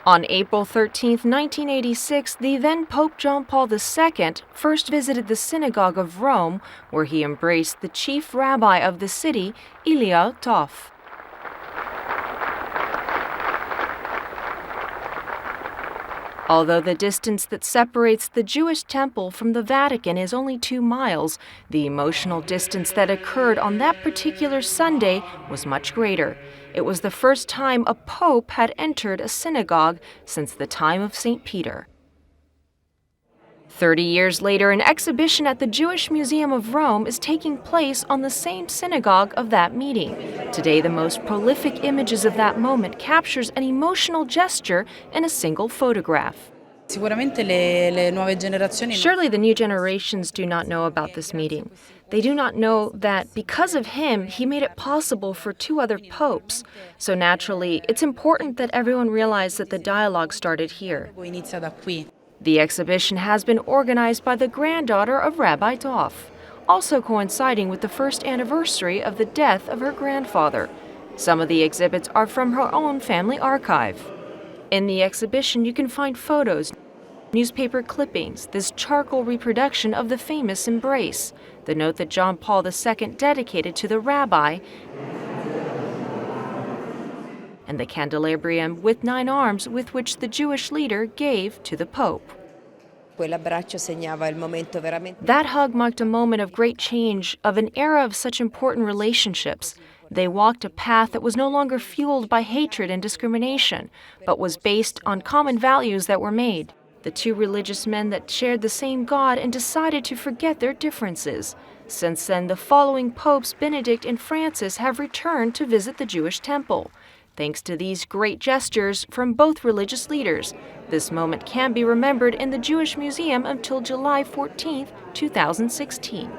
On April 13, 1986, the then Pope John Paul II first visited the Synagogue of Rome, where he embraced the chief rabbi of the city, Elia Toff. Although the distance that separates the Jewish temple from the Vatican is only 2 miles, the emotional distance that occurred on that particular Sunday was much greater. It was the first time a pope had entered a synagogue since the time of St. Peter. 30 years later, an exhibition at the Jewish Museum of Rome is taking place on the same synagogue of that meeting. Today, the most prolific images of that moment captures an emotional gesture in a single photograph. Surely the new generations do not know about this meeting. They do not know that because of him, he made it possible for 2 other popes. So naturally, it's important that everyone realize that the dialogue started here. The exhibition has been organized by the granddaughter of Rabbi Toff, also coinciding with the first anniversary of the death of her grandfather. Some of the exhibits are from her own family archive. In the exhibition, you can find photos, newspaper clippings, this charcoal reproduction of the famous embrace, the note that John Paul II dedicated to the rabbi, and the candelabrum with 9 arms with which the Jewish leader gave to the Pope. That hug marked a moment of great change, of an era of such important relationships. They walked a path that was no longer fueled by hatred and discrimination, but was based on common values that were made. The 2 religious men that shared the same God and decided to forget their differences. Since then, the following popes, Benedict and Francis, have returned to visit the Jewish temple. Thanks to these great gestures from both religious leaders, this moment can be remembered in the Jewish Museum until July 14, 2016.